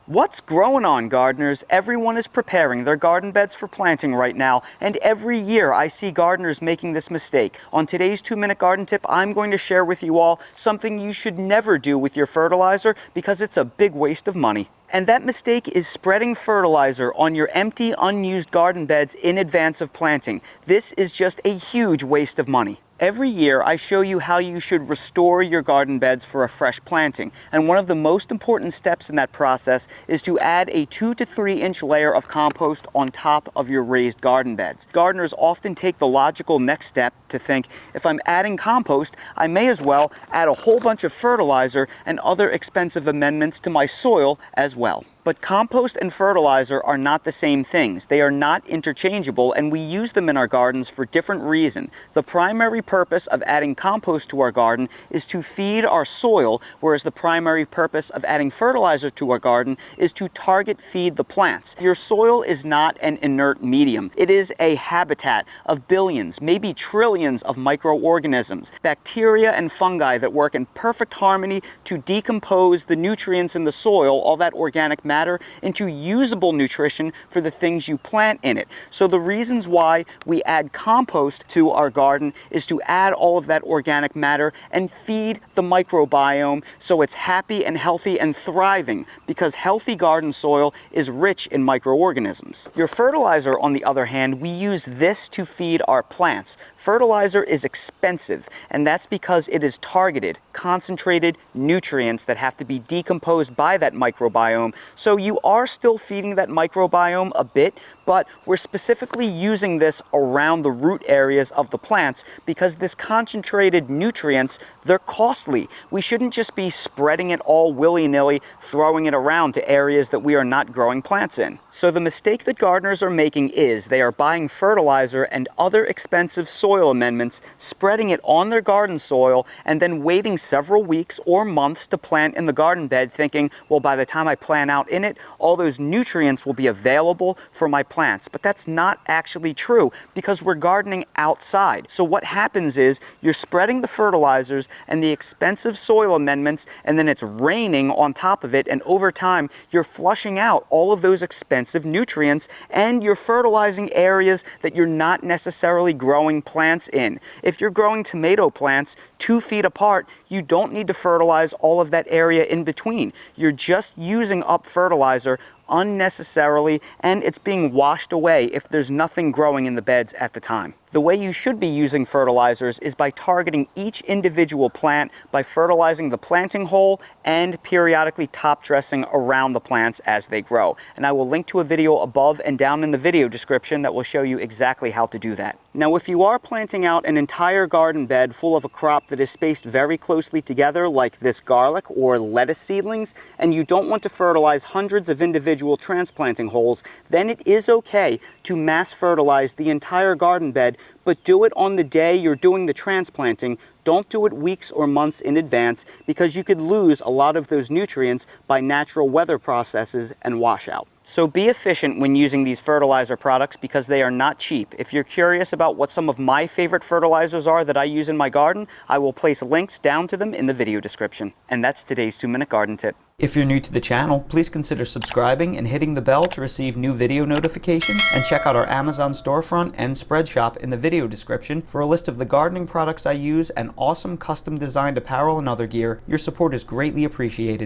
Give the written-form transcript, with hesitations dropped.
What's growing on, gardeners? Everyone is preparing their garden beds for planting right now, and every year I see gardeners making this mistake. On today's 2-minute garden tip, I'm going to share with you all something you should never do with your fertilizer because it's a big waste of money. And that mistake is spreading fertilizer on your empty, unused garden beds in advance of planting. This is just a huge waste of money. Every year, I show you how you should restore your garden beds for a fresh planting. And one of the most important steps in that process is to add a 2 to 3 inch layer of compost on top of your raised garden beds. Gardeners often take the logical next step to think, if I'm adding compost, I may as well add a whole bunch of fertilizer and other expensive amendments to my soil as well. But compost and fertilizer are not the same things. They are not interchangeable, and we use them in our gardens for different reasons. The primary purpose of adding compost to our garden is to feed our soil, whereas the primary purpose of adding fertilizer to our garden is to target feed the plants. Your soil is not an inert medium. It is a habitat of billions, maybe trillions of microorganisms, bacteria and fungi that work in perfect harmony to decompose the nutrients in the soil, all that organic matter, into usable nutrition for the things you plant in it. So the reasons why we add compost to our garden is to add all of that organic matter and feed the microbiome so it's happy and healthy and thriving, because healthy garden soil is rich in microorganisms. Your fertilizer, on the other hand, we use this to feed our plants. Fertilizer is expensive, and that's because it is targeted, concentrated nutrients that have to be decomposed by that microbiome. So you are still feeding that microbiome a bit, but we're specifically using this around the root areas of the plants because this concentrated nutrients, they're costly. We shouldn't just be spreading it all willy-nilly, throwing it around to areas that we are not growing plants in. So the mistake that gardeners are making is they are buying fertilizer and other expensive soil amendments, spreading it on their garden soil, and then waiting several weeks or months to plant in the garden bed, thinking, well, by the time I plant out in it, all those nutrients will be available for my plants. But that's not actually true because we're gardening outside. So what happens is you're spreading the fertilizers and the expensive soil amendments, and then it's raining on top of it, and over time you're flushing out all of those expensive nutrients, and you're fertilizing areas that you're not necessarily growing plants in. If you're growing tomato plants 2 feet apart, you don't need to fertilize all of that area in between. You're just using up fertilizer unnecessarily, and it's being washed away if there's nothing growing in the beds at the time. The way you should be using fertilizers is by targeting each individual plant by fertilizing the planting hole and periodically top dressing around the plants as they grow. And I will link to a video above and down in the video description that will show you exactly how to do that. Now, if you are planting out an entire garden bed full of a crop that is spaced very closely together, like this garlic or lettuce seedlings, and you don't want to fertilize hundreds of individual transplanting holes, then it is okay to mass fertilize the entire garden bed, but do it on the day you're doing the transplanting. Don't do it weeks or months in advance because you could lose a lot of those nutrients by natural weather processes and washout. So be efficient when using these fertilizer products because they are not cheap. If you're curious about what some of my favorite fertilizers are that I use in my garden, I will place links down to them in the video description. And that's today's 2-minute garden tip. If you're new to the channel, please consider subscribing and hitting the bell to receive new video notifications, and check out our Amazon storefront and spread shop in the video description for a list of the gardening products I use and awesome custom designed apparel and other gear. Your support is greatly appreciated.